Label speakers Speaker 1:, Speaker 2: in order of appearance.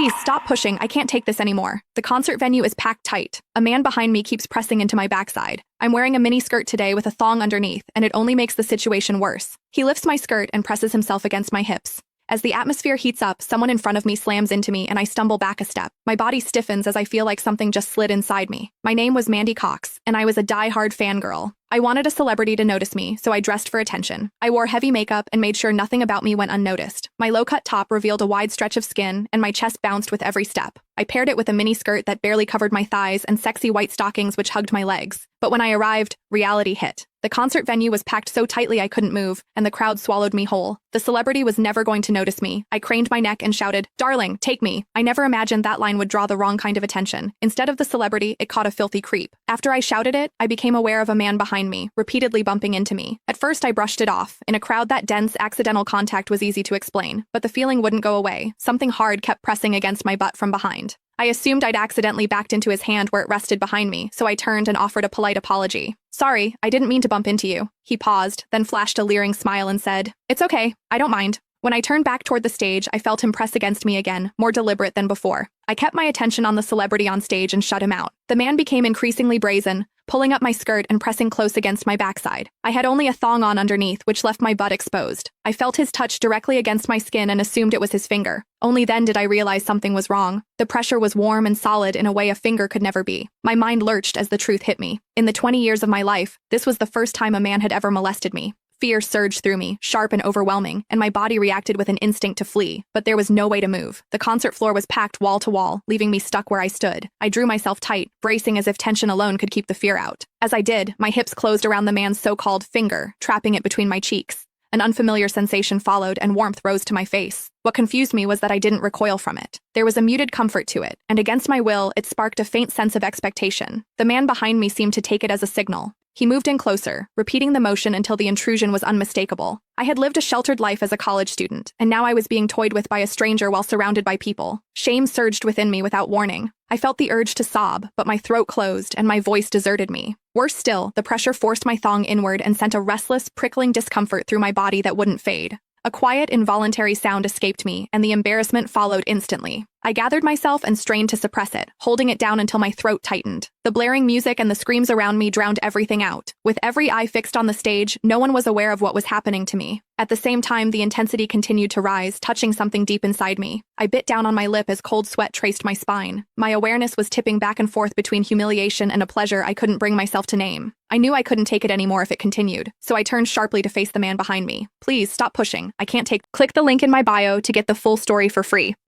Speaker 1: Please stop pushing, I can't take this anymore. The concert venue is packed tight. A man behind me keeps pressing into my backside. I'm wearing a mini skirt today with a thong underneath, and it only makes the situation worse. He lifts my skirt and presses himself against my hips. As the atmosphere heats up, someone in front of me slams into me and I stumble back a step. My body stiffens as I feel like something just slid inside me. My name was Mandy Cox, and I was a die-hard fangirl. I wanted a celebrity to notice me, so I dressed for attention. I wore heavy makeup and made sure nothing about me went unnoticed. My low-cut top revealed a wide stretch of skin, and my chest bounced with every step. I paired it with a mini skirt that barely covered my thighs and sexy white stockings which hugged my legs. But when I arrived, reality hit. The concert venue was packed so tightly I couldn't move, and the crowd swallowed me whole. The celebrity was never going to notice me. I craned my neck and shouted, "Darling, take me." I never imagined that line would draw the wrong kind of attention. Instead of the celebrity, it caught a filthy creep. After I shouted it, I became aware of a man behind me, repeatedly bumping into me. At first, I brushed it off. In a crowd that dense, accidental contact was easy to explain, but the feeling wouldn't go away. Something hard kept pressing against my butt from behind. I assumed I'd accidentally backed into his hand where it rested behind me, so I turned and offered a polite apology. "Sorry, I didn't mean to bump into you." He paused, then flashed a leering smile and said, "It's okay, I don't mind." When I turned back toward the stage, I felt him press against me again, more deliberate than before. I kept my attention on the celebrity on stage and shut him out. The man became increasingly brazen, pulling up my skirt and pressing close against my backside. I had only a thong on underneath, which left my butt exposed. I felt his touch directly against my skin and assumed it was his finger. Only then did I realize something was wrong. The pressure was warm and solid in a way a finger could never be. My mind lurched as the truth hit me. In the 20 years of my life, this was the first time a man had ever molested me. Fear surged through me, sharp and overwhelming, and my body reacted with an instinct to flee. But there was no way to move. The concert floor was packed wall to wall, leaving me stuck where I stood. I drew myself tight, bracing as if tension alone could keep the fear out. As I did, my hips closed around the man's so-called finger, trapping it between my cheeks. An unfamiliar sensation followed, and warmth rose to my face. What confused me was that I didn't recoil from it. There was a muted comfort to it, and against my will, it sparked a faint sense of expectation. The man behind me seemed to take it as a signal. He moved in closer, repeating the motion until the intrusion was unmistakable. I had lived a sheltered life as a college student, and now I was being toyed with by a stranger while surrounded by people. Shame surged within me without warning. I felt the urge to sob, but my throat closed and my voice deserted me. Worse still, the pressure forced my thong inward and sent a restless, prickling discomfort through my body that wouldn't fade. A quiet, involuntary sound escaped me, and the embarrassment followed instantly. I gathered myself and strained to suppress it, holding it down until my throat tightened. The blaring music and the screams around me drowned everything out. With every eye fixed on the stage, no one was aware of what was happening to me. At the same time, the intensity continued to rise, touching something deep inside me. I bit down on my lip as cold sweat traced my spine. My awareness was tipping back and forth between humiliation and a pleasure I couldn't bring myself to name. I knew I couldn't take it anymore if it continued, so I turned sharply to face the man behind me. "Please, stop pushing. I can't take." Click the link in my bio to get the full story for free.